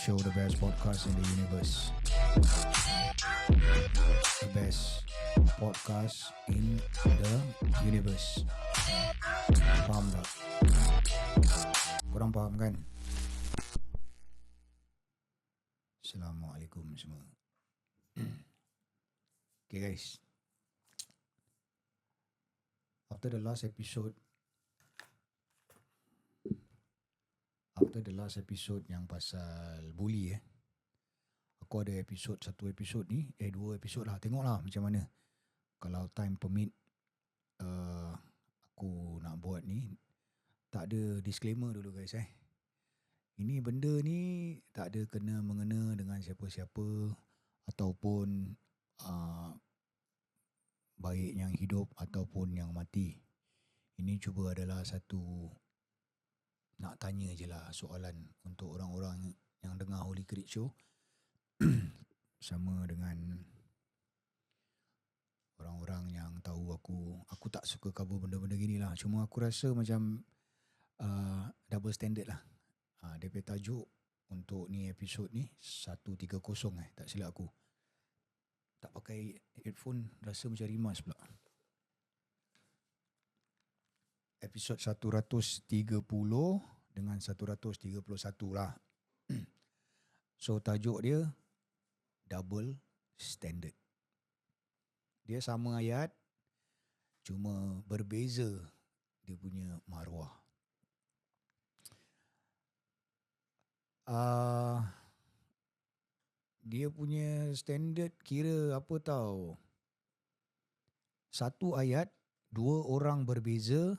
Show, the best podcast in the universe. The best podcast in the universe. Faham tak? Korang faham kan? Assalamualaikum semua. Okay guys, after the last episode yang pasal bully aku ada satu episod ni, dua episod lah, tengoklah macam mana. Kalau time permit aku nak buat ni. Tak ada disclaimer dulu guys. Ini benda ni tak ada kena-mengena dengan siapa-siapa ataupun baik yang hidup ataupun yang mati. Ini cuba adalah satu nak tanya je lah soalan untuk orang-orang yang dengar Holy Creed Show. Sama dengan orang-orang yang tahu aku tak suka cover benda-benda gini lah. Cuma aku rasa macam double standard lah. Dia punya tajuk untuk ni episod ni 130 tak silap aku. Tak pakai headphone rasa macam rimas pula. Episod 130 dengan 131 lah. So tajuk dia double standard. Dia sama ayat, cuma berbeza dia punya maruah. Dia punya standard kira apa tahu. Satu ayat, dua orang berbeza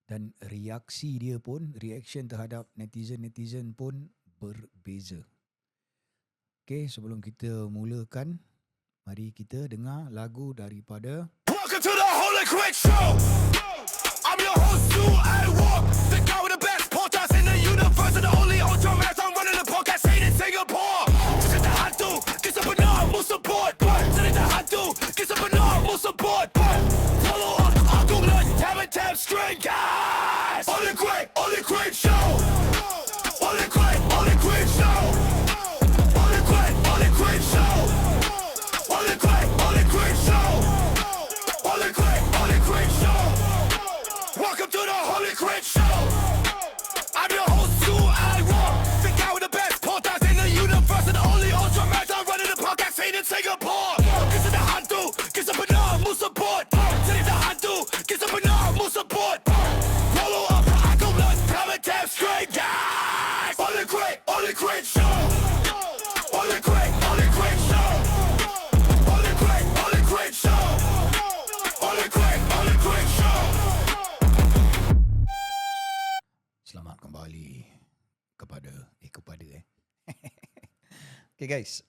dan reaksi dia pun, reaction terhadap netizen pun berbeza. Okay, sebelum kita mulakan, mari kita dengar lagu daripada Welcome to the Holy Creed Show. I'm your host, Stu Walk, the guy with the best podcast in the universe, and the only ultra marathon running the podcast ain't in Singapore. Just the hantu, get some banana, support. Just the hantu, get some banana, support. Follow up, I'll do it, tab straight, guys. Holy Creed Show. Holy Creed Show. Holy Creed Show. Holy Creed Show. Holy Creed Show. Welcome to the Holy Creed Show. I'm your host, Stu Walk, the guy with the best podcast in the universe, and the only ultra marathon running the podcast ain't in Singapore. Get to the hantu, get some banana, support. Take the hantu, get some banana, support. Follow up, I go nuts, come and tap straight, guys. Holy Creed Show. Holy Creed Show. Holy Creed Show. Holy Creed Show. Selamat kembali kepada Okay guys,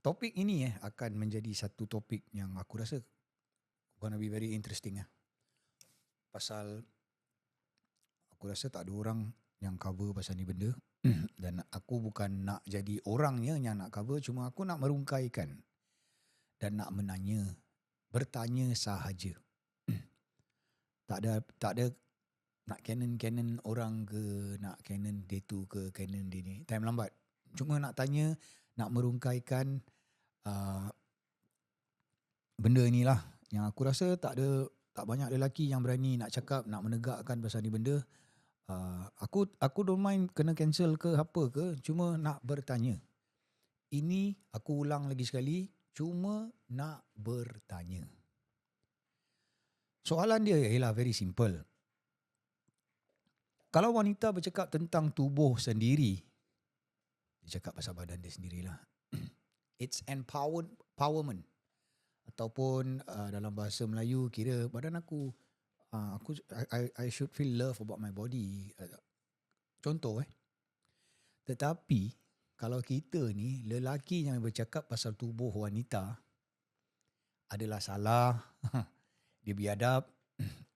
topik ini akan menjadi satu topik yang aku rasa gonna be very interesting Pasal aku rasa tak ada orang yang cover pasal ni benda. Dan aku bukan nak jadi orangnya yang nak cover, cuma aku nak merungkaikan dan nak bertanya sahaja. Tak ada nak canon orang ke, nak canon dia tu ke, canon dia ni. Time lambat. Cuma nak tanya, nak merungkaikan benda inilah yang aku rasa tak banyak lelaki yang berani nak cakap, nak menegakkan pasal ni benda. Aku don't mind kena cancel ke apa ke, cuma nak bertanya. Ini aku ulang lagi sekali, cuma nak bertanya. Soalan dia ialah very simple. Kalau wanita bercakap tentang tubuh sendiri, dia cakap pasal badan dia sendirilah. It's empowerment. Ataupun dalam bahasa Melayu, kira badan aku, I should feel love about my body. Contoh Tetapi kalau kita ni lelaki yang bercakap pasal tubuh wanita adalah salah, dia biadab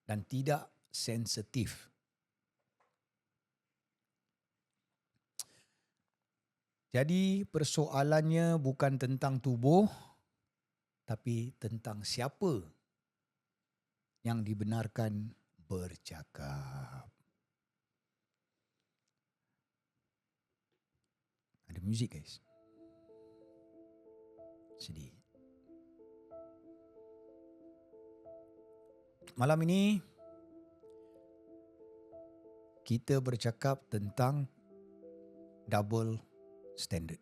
dan tidak sensitif. Jadi persoalannya bukan tentang tubuh, tapi tentang siapa yang dibenarkan bercakap. music guys. Sedih. Malam ini kita bercakap tentang double standard.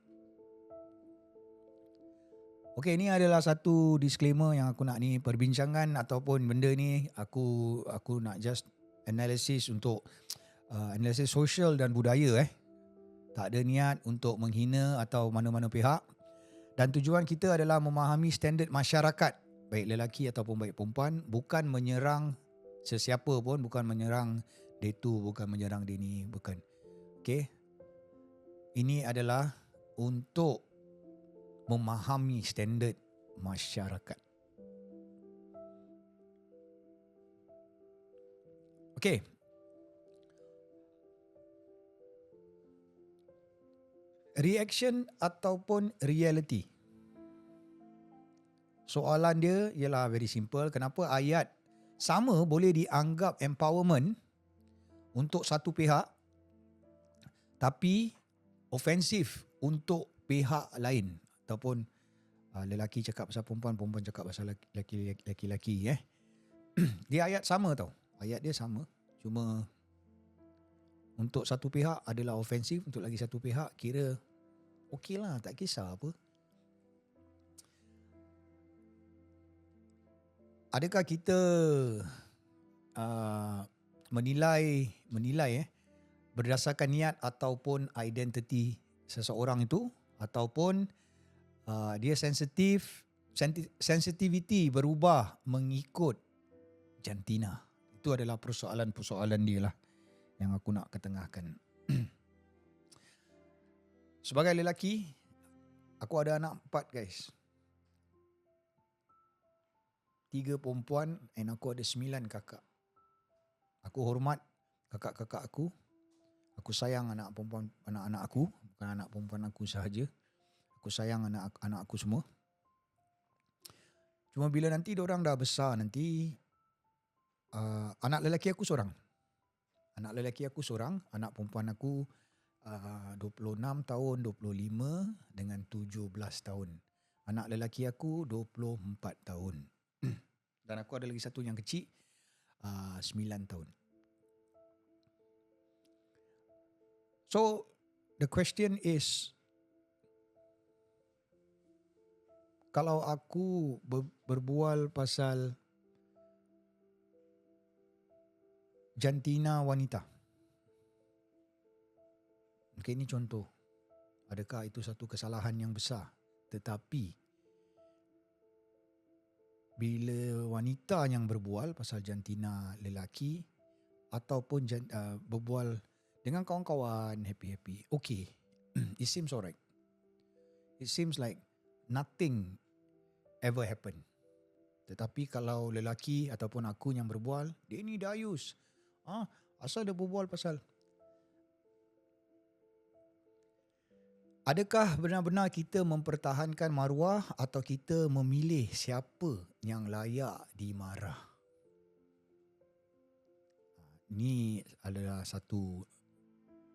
Okey, ini adalah satu disclaimer yang aku nak ni perbincangan ataupun benda ni aku nak just analisis untuk analisis sosial dan budaya Tak ada niat untuk menghina atau mana-mana pihak. Dan tujuan kita adalah memahami standard masyarakat, baik lelaki ataupun baik perempuan, bukan menyerang sesiapa pun, bukan menyerang dia tu, bukan menyerang dia ni, bukan. Okey. Ini adalah untuk memahami standard masyarakat. Okey. Reaction ataupun reality. Soalan dia ialah very simple. Kenapa ayat sama boleh dianggap empowerment untuk satu pihak tapi ofensif untuk pihak lain, ataupun lelaki cakap pasal perempuan, perempuan cakap pasal lelaki-lelaki. Dia ayat sama tau. Ayat dia sama. Cuma untuk satu pihak adalah ofensif, untuk lagi satu pihak kira okey lah, tak kisah apa. Adakah kita menilai berdasarkan niat ataupun identiti seseorang itu, ataupun dia sensitivity berubah mengikut jantina? Itu adalah persoalan-persoalan dia lah yang aku nak ketengahkan. Sebagai lelaki, aku ada anak 4 guys. 3 perempuan and aku ada 9 kakak. Aku hormat kakak-kakak aku. Aku sayang anak perempuan, anak-anak aku, bukan anak perempuan aku sahaja. Aku sayang anak-anak aku semua. Cuma bila nanti diorang dah besar nanti, anak lelaki aku seorang. Anak lelaki aku seorang, anak perempuan aku 26 tahun, 25 dengan 17 tahun. Anak lelaki aku 24 tahun. Dan aku ada lagi satu yang kecil, 9 tahun. So, the question is, kalau aku berbual pasal jantina wanita. Okay, ini contoh. Adakah itu satu kesalahan yang besar? Tetapi bila wanita yang berbual pasal jantina lelaki ataupun berbual dengan kawan-kawan happy-happy, okay, it seems alright. It seems like nothing ever happen. Tetapi kalau lelaki ataupun aku yang berbual, dia ni dayus. Asal dia berbual pasal. Adakah benar-benar kita mempertahankan maruah atau kita memilih siapa yang layak dimarah? Ini adalah satu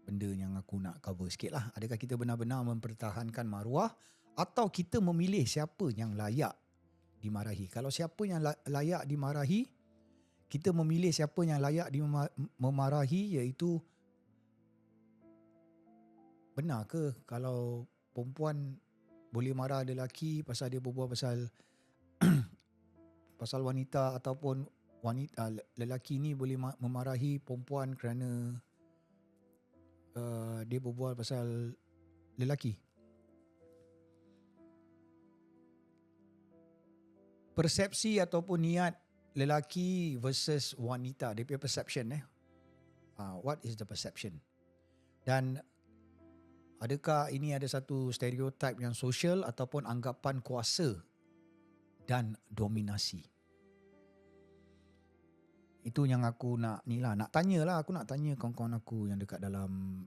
benda yang aku nak cover sikit lah. Adakah kita benar-benar mempertahankan maruah atau kita memilih siapa yang layak dimarahi? Kalau siapa yang layak dimarahi, kita memilih siapa yang layak memarahi, iaitu benar ke kalau perempuan boleh marah lelaki pasal dia berbual pasal pasal wanita, ataupun wanita lelaki ni boleh memarahi perempuan kerana dia berbual pasal lelaki? Persepsi ataupun niat lelaki versus wanita, dia punya perception what is the perception? Dan adakah ini ada satu stereotip yang sosial ataupun anggapan kuasa dan dominasi? Itu yang aku nak tanya kawan-kawan aku yang dekat dalam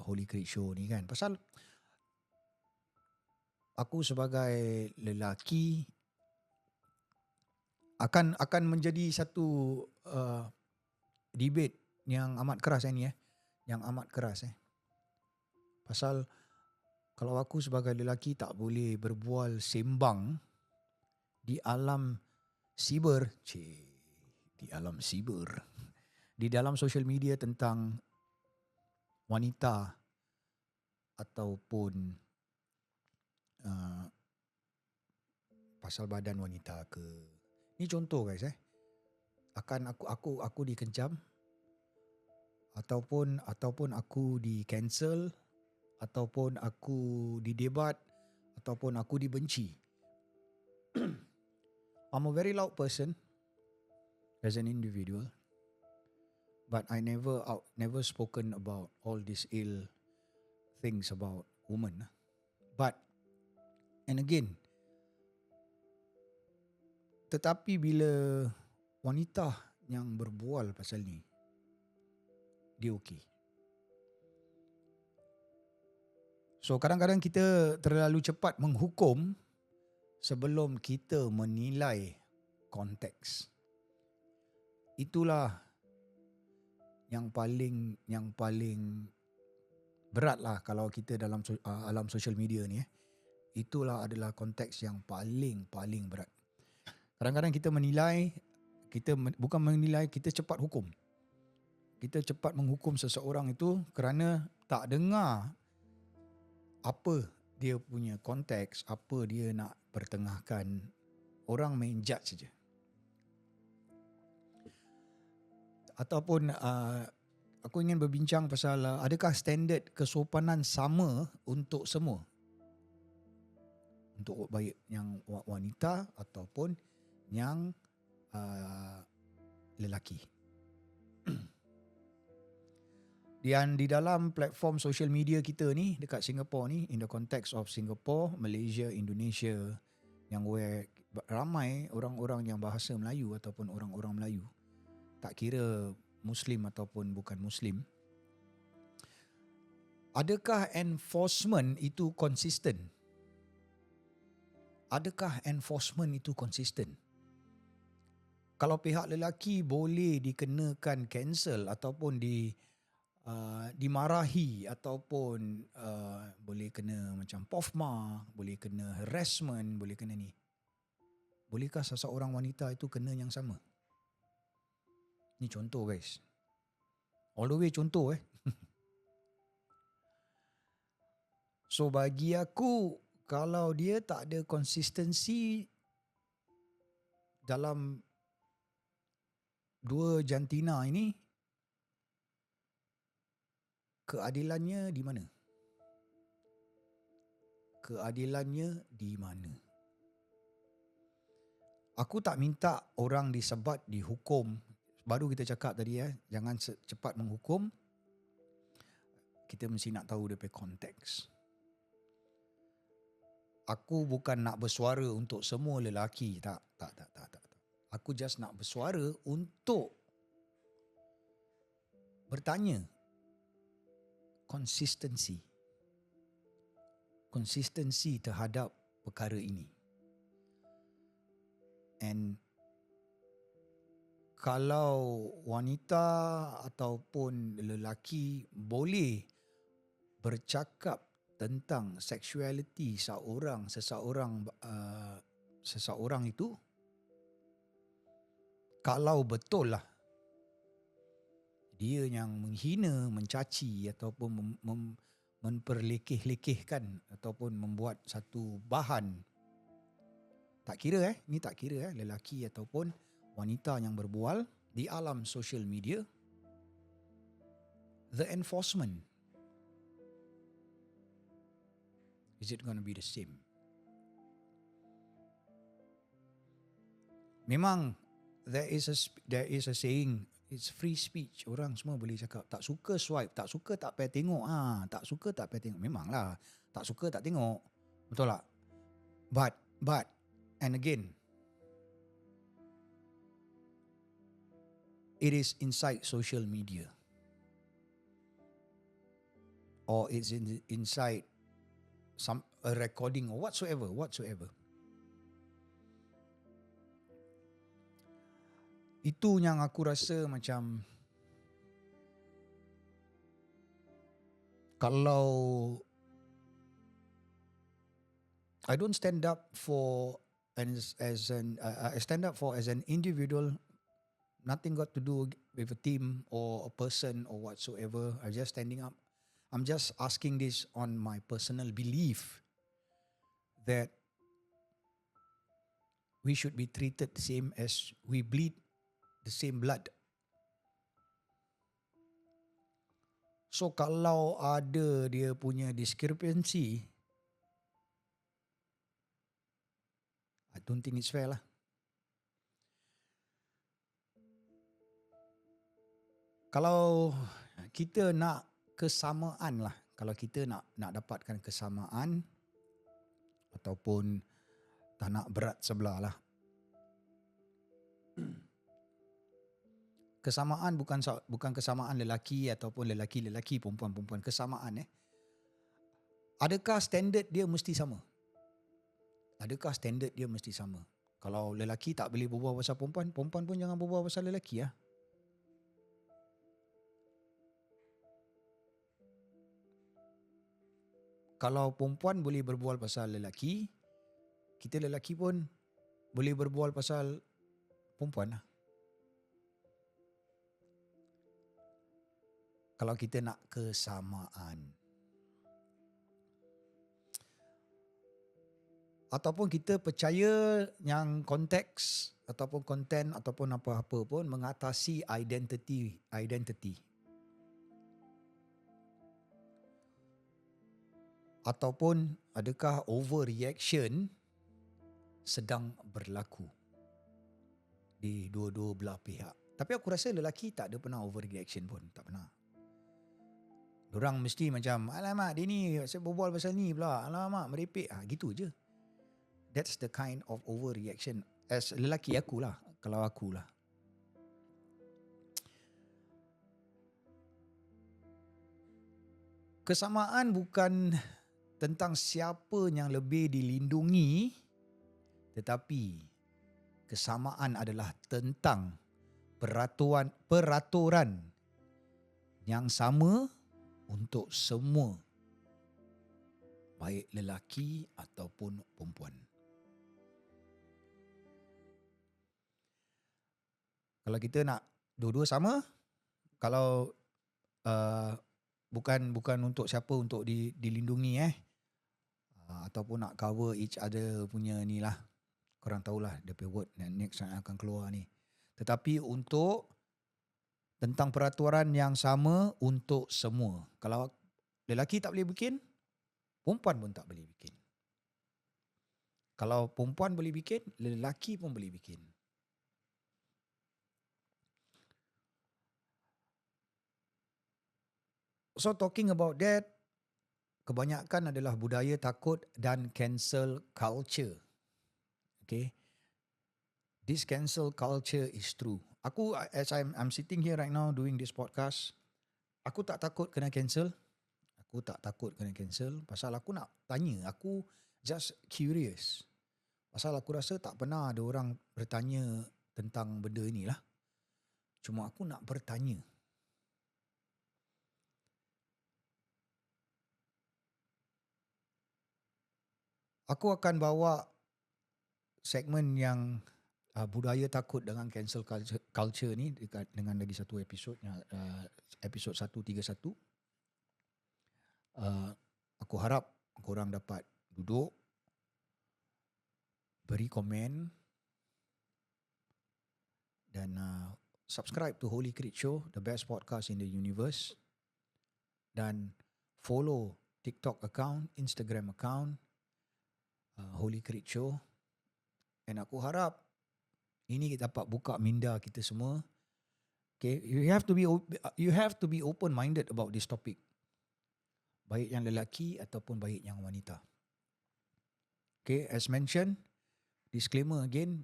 Holy Creed Show ni kan. Pasal aku sebagai lelaki akan menjadi satu debate yang amat keras ni yang amat keras Pasal kalau aku sebagai lelaki tak boleh berbual sembang di alam siber, di alam siber, di dalam social media tentang wanita ataupun uh, pasal badan wanita ke. Ni contoh guys akan aku dikencam ataupun aku di cancel ataupun aku didebat ataupun aku dibenci. I'm a very loud person as an individual, but I never spoken about all these ill things about women. But and again, tetapi bila wanita yang berbual pasal ni, dia okey. So kadang-kadang kita terlalu cepat menghukum sebelum kita menilai konteks. Itulah yang paling berat lah kalau kita dalam alam social media ni. Itulah adalah konteks yang paling berat. Kadang-kadang kita menilai, bukan menilai, kita cepat hukum. Kita cepat menghukum seseorang itu kerana tak dengar apa dia punya konteks, apa dia nak pertengahkan. Orang main judge saja. Ataupun aku ingin berbincang pasal adakah standard kesopanan sama untuk semua? Untuk baik yang wanita ataupun yang lelaki. Dan di dalam platform social media kita ni dekat Singapore ni, in the context of Singapore, Malaysia, Indonesia, yang where ramai orang-orang yang bahasa Melayu ataupun orang-orang Melayu, tak kira Muslim ataupun bukan Muslim, adakah enforcement itu konsisten? Adakah enforcement itu konsisten? Kalau pihak lelaki boleh dikenakan cancel ataupun dimarahi ataupun boleh kena macam POFMA, boleh kena harassment, boleh kena ni. Bolehkah seseorang wanita itu kena yang sama? Ni contoh guys. All the way contoh So bagi aku, kalau dia tak ada konsistensi dalam dua jantina ini, keadilannya di mana? Keadilannya di mana? Aku tak minta orang disebat, dihukum. Baru kita cakap tadi jangan cepat menghukum. Kita mesti nak tahu dia punya konteks. Aku bukan nak bersuara untuk semua lelaki. Tak. Aku just nak bersuara untuk bertanya. Konsistensi terhadap perkara ini. And kalau wanita ataupun lelaki boleh bercakap tentang seksualiti seseorang itu, kalau betul lah dia yang menghina, mencaci ataupun memperlekeh-lekehkan ataupun membuat satu bahan, tak kira ni tak kira lelaki ataupun wanita yang berbual di alam social media, the enforcement, is it going to be the same? Memang there is a saying, it's free speech. Orang semua boleh cakap, tak suka swipe, tak suka tak payah tengok. Tak suka tak payah tengok. Memanglah, tak suka tak tengok. Betul tak? But and again, it is inside social media, or it's inside a recording or whatsoever. Itu yang aku rasa macam, kalau I don't stand up for I stand up for as an individual. Nothing got to do with a team or a person or whatsoever. I'm just standing up. I'm just asking this on my personal belief that we should be treated the same as we bleed the same blood. So kalau ada dia punya discrepancy, I don't think it's fair lah. Kalau kita nak kesamaan lah, kalau kita nak dapatkan kesamaan ataupun tak nak berat sebelah lah. Kesamaan bukan kesamaan lelaki ataupun lelaki-lelaki, perempuan-perempuan, kesamaan adakah standard dia mesti sama? Adakah standard dia mesti sama? Kalau lelaki tak boleh berbual pasal perempuan, perempuan pun jangan berbual pasal lelaki lah. Kalau perempuan boleh berbual pasal lelaki, kita lelaki pun boleh berbual pasal perempuan lah. Kalau kita nak kesamaan. Ataupun kita percaya yang konteks ataupun konten ataupun apa-apa pun mengatasi identity. Ataupun adakah overreaction sedang berlaku di dua-dua belah pihak. Tapi aku rasa lelaki tak ada pernah overreaction pun. Tak pernah. Diorang mesti macam, alamak dia ni, saya berbual pasal ni pula. Alamak merepek. Gitu je. That's the kind of overreaction. As lelaki akulah. Kalau akulah. Kesamaan bukan tentang siapa yang lebih dilindungi, tetapi kesamaan adalah tentang peraturan yang sama untuk semua, baik lelaki ataupun perempuan. Kalau kita nak dua-dua sama, kalau bukan untuk siapa untuk dilindungi ataupun nak cover each other punya ni lah. Korang tahulah dia punya word next yang akan keluar ni. Tetapi untuk tentang peraturan yang sama untuk semua. Kalau lelaki tak boleh bikin, perempuan pun tak boleh bikin. Kalau perempuan boleh bikin, lelaki pun boleh bikin. So talking about that, kebanyakan adalah budaya takut dan cancel culture. Okay. This cancel culture is true. Aku, as I'm sitting here right now doing this podcast, aku tak takut kena cancel. Aku tak takut kena cancel pasal aku nak tanya. Aku just curious. Pasal aku rasa tak pernah ada orang bertanya tentang benda inilah. Cuma aku nak bertanya. Aku akan bawa segmen yang budaya takut dengan cancel culture ni dengan lagi satu episod, episod 131. Aku harap korang dapat duduk, beri komen dan subscribe to Holy Crit Show, the best podcast in the universe, dan follow TikTok account, Instagram account, Holy Crit Show. And aku harap ini kita dapat buka minda kita semua. Okay, you have to be open-minded about this topic. Baik yang lelaki ataupun baik yang wanita. Okay, as mentioned, disclaimer again,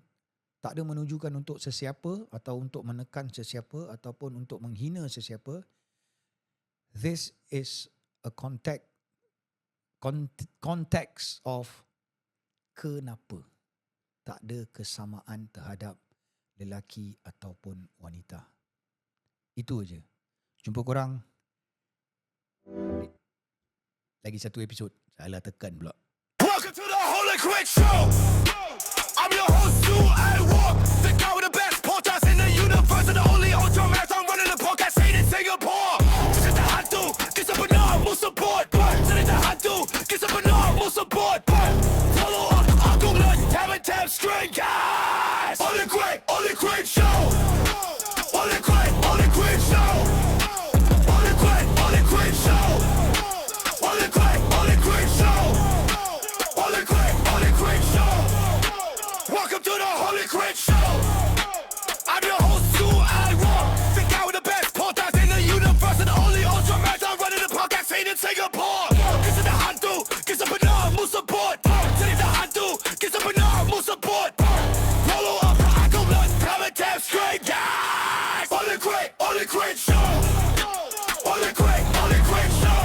tak ada menunjukkan untuk sesiapa atau untuk menekan sesiapa ataupun untuk menghina sesiapa. This is a context of kenapa tak ada kesamaan terhadap lelaki ataupun wanita. Itu aja. Jumpa korang lagi satu episod. Salah tekan pula. Welcome to the Holy Holy Quick Show. I'm your host, Stu Walk, the guy with the best podcast in the universe, and the only ultra marathon running the podcast ain't in Singapore. This is the hantu, kita benar mu support. This is the hantu, kita benar mu support. Follow up, aku learn tap string guys. Holy Quick Show. Holy Quick Show. Holy Quick Show. Holy Quick Show. Holy Quick Show. Welcome to the Holy Quick Show. I'm your host, Stu Walk, the guy with the best podcast in the universe, and the only ultra marathon running the podcast ain't in Singapore. This is the hantu, kita benar mu support. This is the hantu, kita benar mu support. Follow up, aku learn tap straight guys. Holy Quick Show. Holy Quick Show.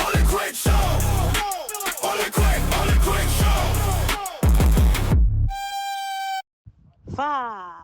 Holy Quick Show. Holy Quick Show. Fah.